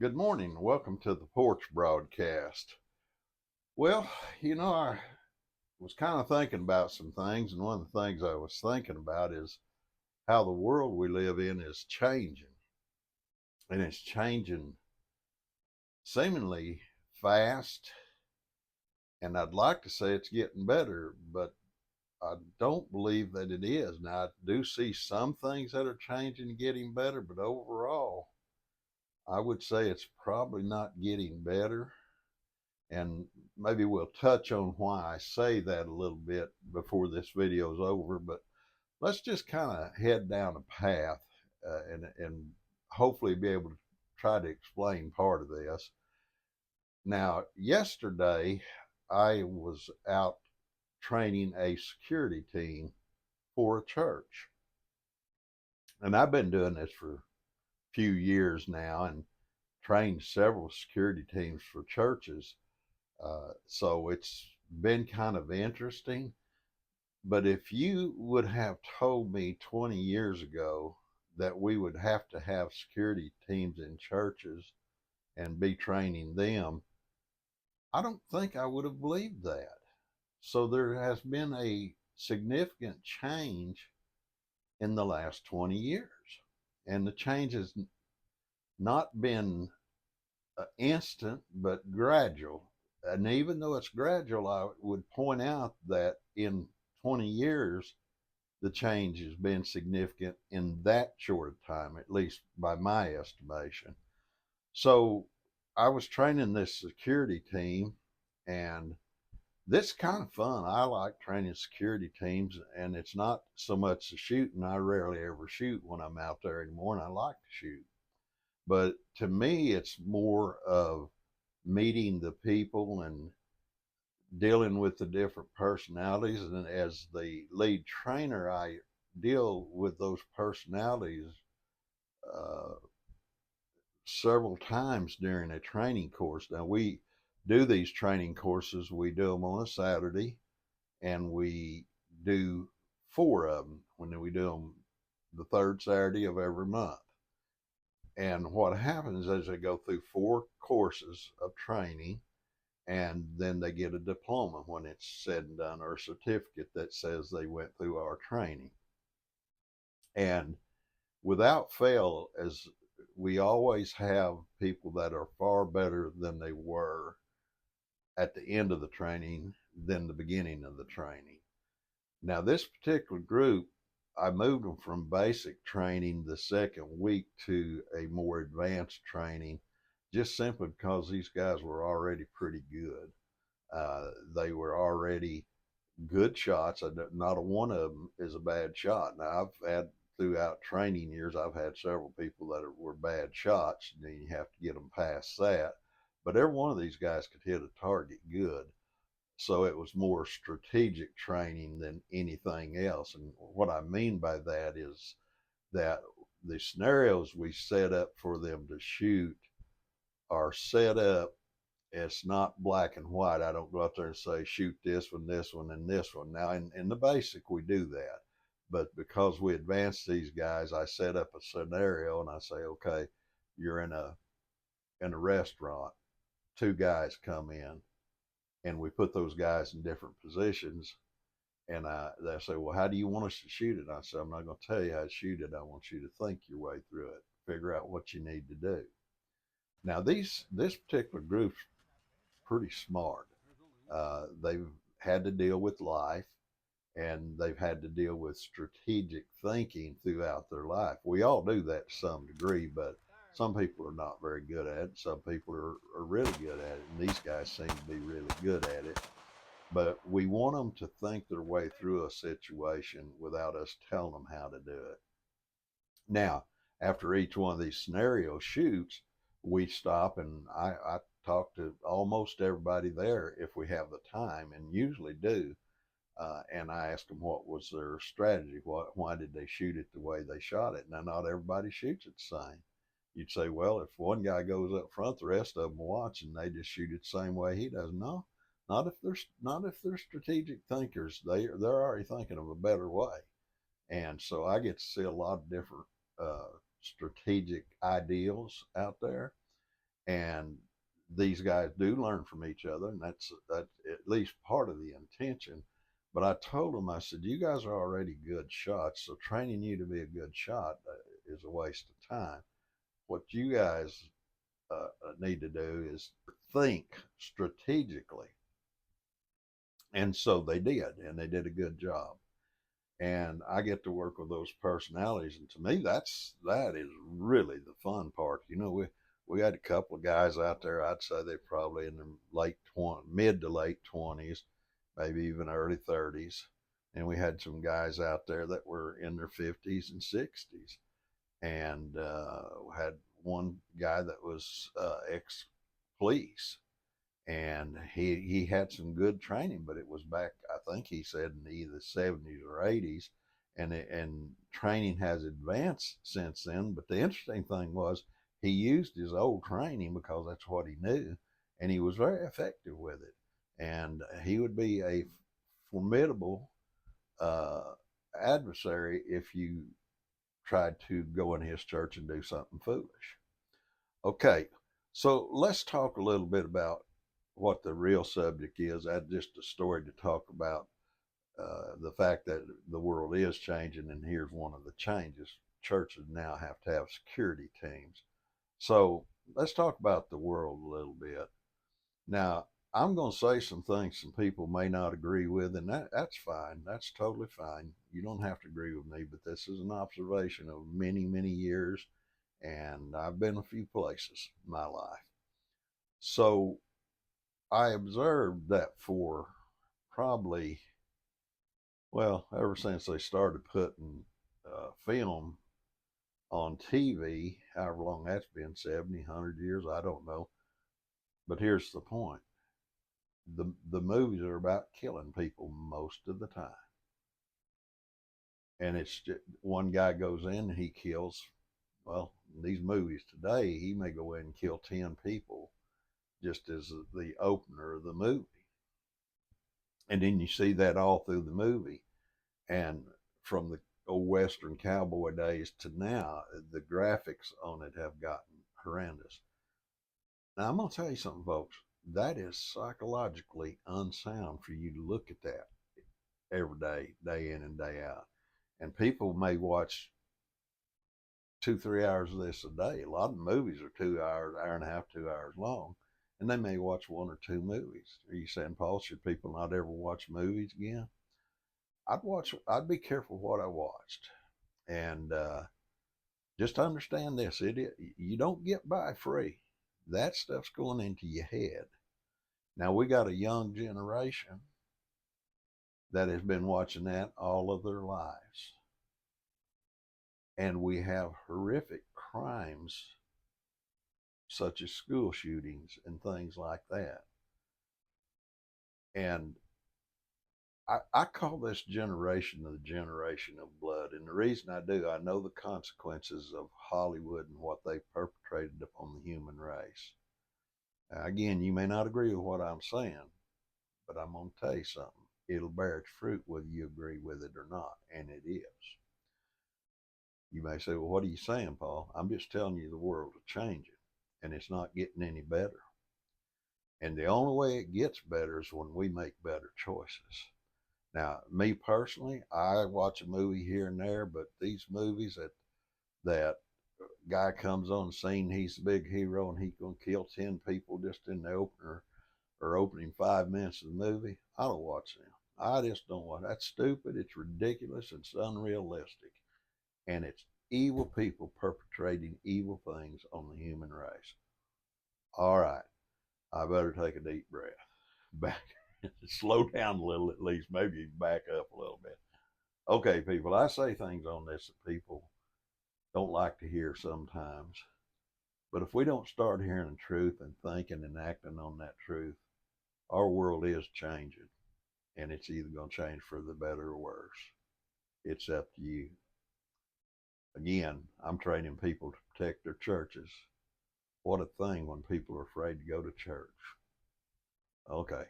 Good morning. Welcome to the Porch broadcast. Well, I was kind of thinking about some things, and one of the things I was thinking about is how the world we live in is changing, and it's changing seemingly fast. And I'd like to say it's getting better, but I don't believe that it is. Now, I do see some things that are changing and getting better, but overall, I would say it's probably not getting better. And maybe we'll touch on why I say that a little bit before this video is over. But let's just kind of head down a path and hopefully be able to try to explain part of this. Now, yesterday I was out training a security team for a church, and I've been doing this for a few years now and trained several security teams for churches. So it's been kind of interesting. But if you would have told me 20 years ago that we would have to have security teams in churches and be training them, I don't think I would have believed that. So there has been a significant change in the last 20 years. And the change has not been instant, but gradual. And even though it's gradual, I would point out that in 20 years, the change has been significant in that short of time, at least by my estimation. So I was training this security team, and this is kind of fun. I like training security teams, and it's not so much the shooting. I rarely ever shoot when I'm out there anymore, and I like to shoot. But to me, it's more of meeting the people and dealing with the different personalities. And as the lead trainer, I deal with those personalities uh, several times during a training course. Now, we do these training courses, we do them on a Saturday, and we do four of them when we do them the third Saturday of every month. And what happens is they go through four courses of training, and then they get a diploma when it's said and done, or a certificate that says they went through our training. And without fail, as we always have people that are far better than they were at the end of the training than the beginning of the training. Now, this particular group, I moved them from basic training the second week to a more advanced training, just simply because these guys were already pretty good. They were already good shots. Not a one of them is a bad shot. Now, I've had throughout training years, I've had several people that were bad shots. And then you have to get them past that. But every one of these guys could hit a target good. So it was more strategic training than anything else. And what I mean by that is that the scenarios we set up for them to shoot are set up. It's not black and white. I don't go out there and say, shoot this one, and this one. Now, in the basic, we do that. But because we advance these guys, I set up a scenario and I say, okay, you're in a restaurant. Two guys come in, and we put those guys in different positions. And they say, well, how do you want us to shoot it? And I say, I'm not going to tell you how to shoot it. I want you to think your way through it, figure out what you need to do. Now, this particular group's pretty smart. They've had to deal with life, and they've had to deal with strategic thinking throughout their life. We all do that to some degree, but some people are not very good at it. Some people are really good at it, and these guys seem to be really good at it. But we want them to think their way through a situation without us telling them how to do it. Now, after each one of these scenario shoots, we stop and I talk to almost everybody there if we have the time, and usually do. And I ask them what was their strategy, why did they shoot it the way they shot it. Now, not everybody shoots it the same. You'd say, well, if one guy goes up front, the rest of them watch, and they just shoot it the same way he does. No, not if they're strategic thinkers. They're already thinking of a better way. And so I get to see a lot of different strategic ideals out there. And these guys do learn from each other, and that's at least part of the intention. But I told them, I said, you guys are already good shots, so training you to be a good shot is a waste of time. What you guys need to do is think strategically. And so they did, and they did a good job. And I get to work with those personalities, and to me, that is really the fun part. You know, we had a couple of guys out there. I'd say they're probably in their mid to late 20s, maybe even early 30s, and we had some guys out there that were in their 50s and 60s, and had one guy that was ex police, and he had some good training, but it was back, I think he said, in either the 70s or 80s, and training has advanced since then. But the interesting thing was he used his old training because that's what he knew, and he was very effective with it. And he would be a formidable uh, adversary if you tried to go in his church and do something foolish. Okay, so let's talk a little bit about what the real subject is. That's just a story to talk about the fact that the world is changing, and here's one of the changes. Churches now have to have security teams. So let's talk about the world a little bit. Now, I'm going to say some things some people may not agree with, and that's fine. That's totally fine. You don't have to agree with me, but this is an observation of many, many years, and I've been a few places in my life. So I observed that for probably, well, ever since they started putting film on TV, however long that's been, 70, 100 years, I don't know. But here's the point. The movies are about killing people most of the time. And it's just, one guy goes in and he kills, well, in these movies today, he may go in and kill 10 people just as the opener of the movie. And then you see that all through the movie. And from the old Western cowboy days to now, the graphics on it have gotten horrendous. Now, I'm going to tell you something, folks. That is psychologically unsound for you to look at that every day, day in and day out. And people may watch 2, 3 hours of this a day. A lot of movies are 2 hours, hour and a half, 2 hours long, and they may watch one or two movies. Are you saying, Paul, should people not ever watch movies again? I'd be careful what I watched. And just understand this, you don't get by free. That stuff's going into your head. Now, we got a young generation that has been watching that all of their lives. And we have horrific crimes such as school shootings and things like that. And I call this generation the generation of blood. And the reason I do, I know the consequences of Hollywood and what they perpetrated upon the human race. Now, again, you may not agree with what I'm saying, but I'm going to tell you something. It'll bear its fruit whether you agree with it or not, and it is. You may say, well, what are you saying, Paul? I'm just telling you the world is changing, and it's not getting any better. And the only way it gets better is when we make better choices. Now, me personally, I watch a movie here and there, but these movies that guy comes on the scene, he's the big hero, and he's going to kill 10 people just in the opener or opening 5 minutes of the movie, I don't watch them. I just don't watch. That's stupid. It's ridiculous. It's unrealistic. And it's evil people perpetrating evil things on the human race. All right. I better take a deep breath. Back, slow down a little at least. Maybe back up a little bit. Okay, people, I say things on this that people don't like to hear sometimes. But if we don't start hearing the truth and thinking and acting on that truth, our world is changing. And it's either going to change for the better or worse. It's up to you. Again, I'm training people to protect their churches. What a thing when people are afraid to go to church. Okay.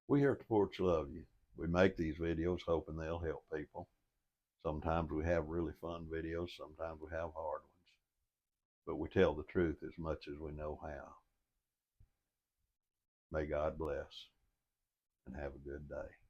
We here at the Porch love you. We make these videos hoping they'll help people. Sometimes we have really fun videos. Sometimes we have hard ones. but we tell the truth as much as we know how. May God bless and have a good day.